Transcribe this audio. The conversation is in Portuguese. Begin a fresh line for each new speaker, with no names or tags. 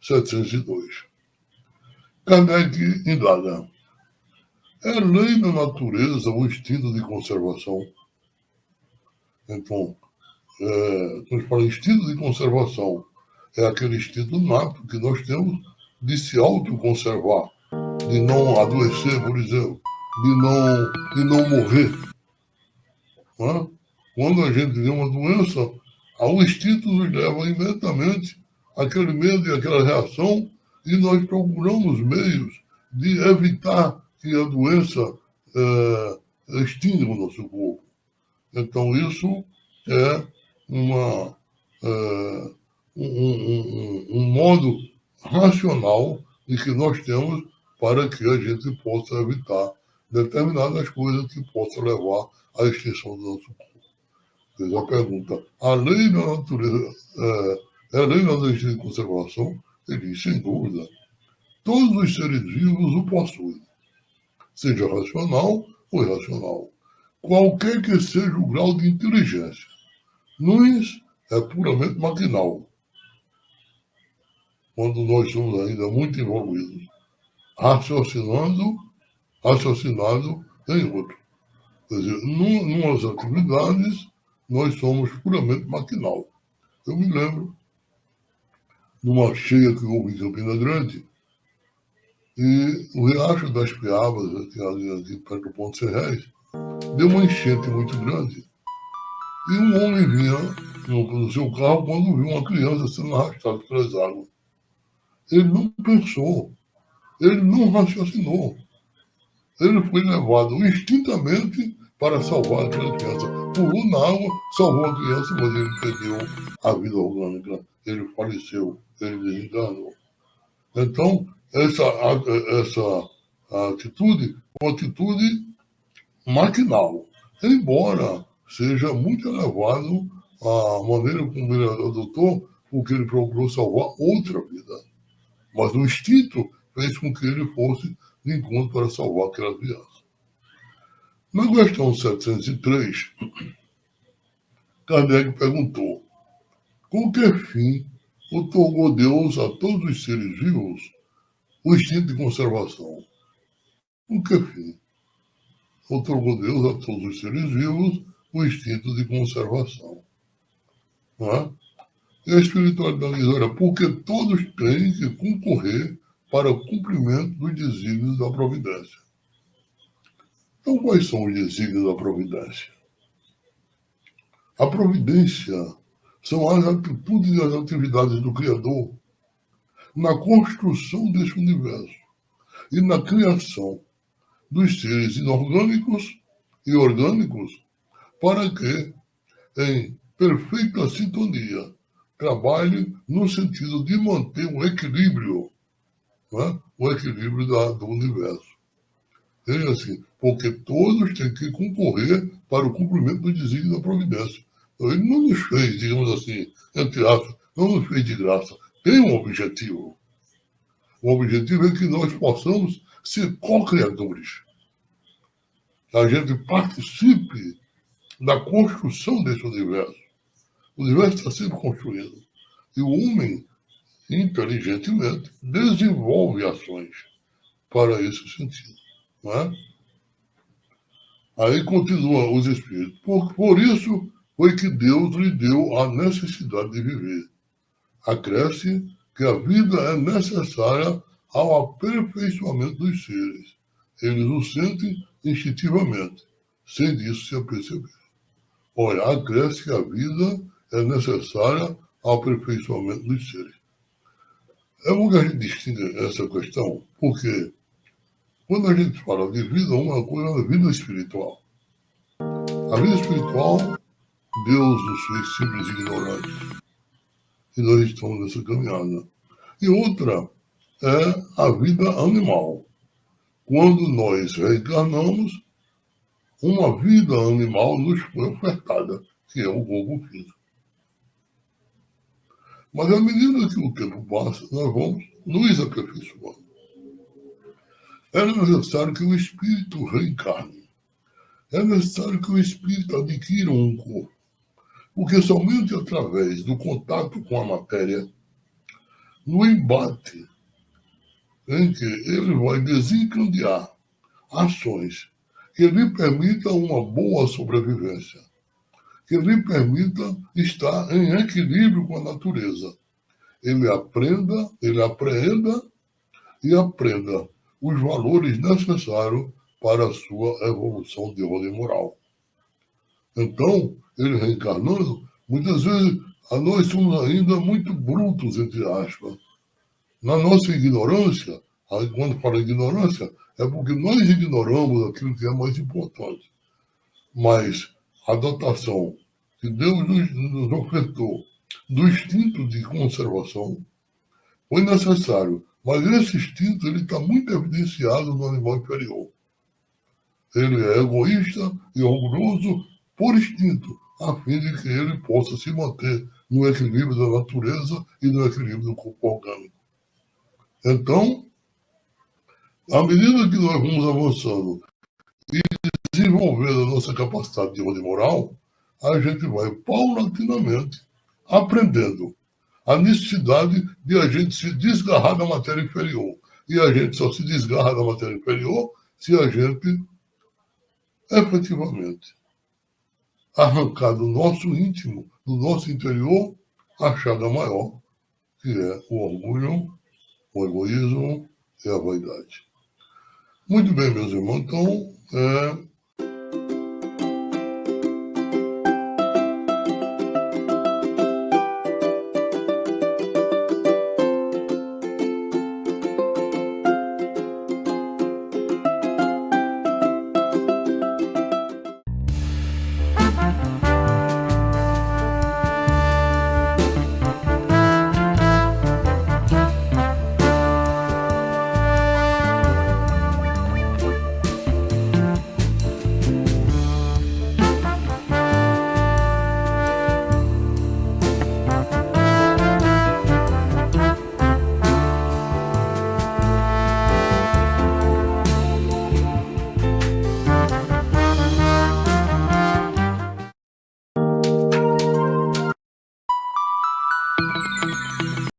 702. Kardec indaga: é lei da natureza o instinto de conservação? Então, quando a gente fala instinto de conservação, é aquele instinto nato que nós temos de se autoconservar, de não adoecer, por exemplo, de não morrer. Não é? Quando a gente vê uma doença, o instinto nos leva imediatamente àquele medo e àquela reação, e nós procuramos meios de evitar que a doença extinga o nosso corpo. Então, isso é um modo racional de que nós temos para que a gente possa evitar determinadas coisas que possam levar à extinção do nosso corpo. Fez a pergunta: a lei da natureza é a lei da natureza de conservação? Ele diz: sem dúvida. Todos os seres vivos o possuem, seja racional ou irracional, qualquer que seja o grau de inteligência. Nos é puramente maquinal, quando nós somos ainda muito envolvidos, raciocinado em outro. Quer dizer, numas atividades, nós somos puramente maquinal. Eu me lembro numa cheia que houve em Campina Grande, e o Riacho das Piabas, aqui perto do Ponto Sem Réis, deu uma enchente muito grande. E um homem vinha no seu carro quando viu uma criança sendo arrastada pelas águas. Ele não pensou, ele não raciocinou. Ele foi levado instintamente para salvar aquela criança. Pulou na água, salvou a criança, mas ele perdeu a vida orgânica. Ele faleceu, ele desencarnou. Então, essa atitude é uma atitude maquinal, embora seja muito elevado a maneira como ele adotou, porque ele procurou salvar outra vida. Mas o instinto fez com que ele fosse de encontro para salvar aquela criança. Na questão 703, Kardec perguntou: com que fim otorgou Deus a todos os seres vivos o instinto de conservação? Com que fim otorgou Deus a todos os seres vivos o instinto de conservação? Não é? E a espiritualidade diz: olha, porque todos têm que concorrer para o cumprimento dos desígnios da providência. Então, quais são os desígnios da providência? A providência são as atitudes e as atividades do Criador na construção desse universo e na criação dos seres inorgânicos e orgânicos, para que, em perfeita sintonia, trabalhe no sentido de manter o equilíbrio, né? O equilíbrio do universo. É assim, porque todos têm que concorrer para o cumprimento do desígnio da providência. Então, ele não nos fez, digamos assim, entre aspas, não nos fez de graça. Tem um objetivo. O objetivo é que nós possamos ser co-criadores. A gente participe da construção desse universo. O universo está sendo construído. E o homem, inteligentemente, desenvolve ações para esse sentido. Não é? Aí continua os Espíritos. Por isso foi que Deus lhe deu a necessidade de viver. Acresce que a vida é necessária ao aperfeiçoamento dos seres. Eles o sentem instintivamente, sem disso se aperceber. Olha, acresce que a vida é necessária ao aperfeiçoamento dos seres. É bom que a gente distinga essa questão, porque quando a gente fala de vida, uma coisa é a vida espiritual. A vida espiritual, Deus nos fez simples e ignorantes. E nós estamos nessa caminhada. E outra é a vida animal. Quando nós reencarnamos, uma vida animal nos foi ofertada, que é o corpo físico. Mas à medida que o tempo passa, nós vamos nos aperfeiçoando. É necessário que o espírito reencarne. É necessário que o espírito adquira um corpo. Porque somente através do contato com a matéria, no embate em que ele vai desencadear ações que lhe permitam uma boa sobrevivência, que lhe permita estar em equilíbrio com a natureza. Ele apreenda e aprenda os valores necessários para a sua evolução de ordem moral. Então, ele reencarnando, muitas vezes nós somos ainda muito brutos, entre aspas. Na nossa ignorância, quando fala ignorância, é porque nós ignoramos aquilo que é mais importante. Mas a dotação que Deus nos ofertou do instinto de conservação foi necessário. Mas esse instinto está muito evidenciado no animal inferior. Ele é egoísta e orgulhoso por instinto, a fim de que ele possa se manter no equilíbrio da natureza e no equilíbrio do corpo orgânico. Então, à medida que nós vamos avançando e desenvolvendo a nossa capacidade de ordem moral, a gente vai paulatinamente aprendendo a necessidade de a gente se desgarrar da matéria inferior. E a gente só se desgarra da matéria inferior se a gente efetivamente arrancar do nosso íntimo, do nosso interior, a chaga maior, que é o orgulho, o egoísmo e a vaidade. Muito bem, meus irmãos. Então,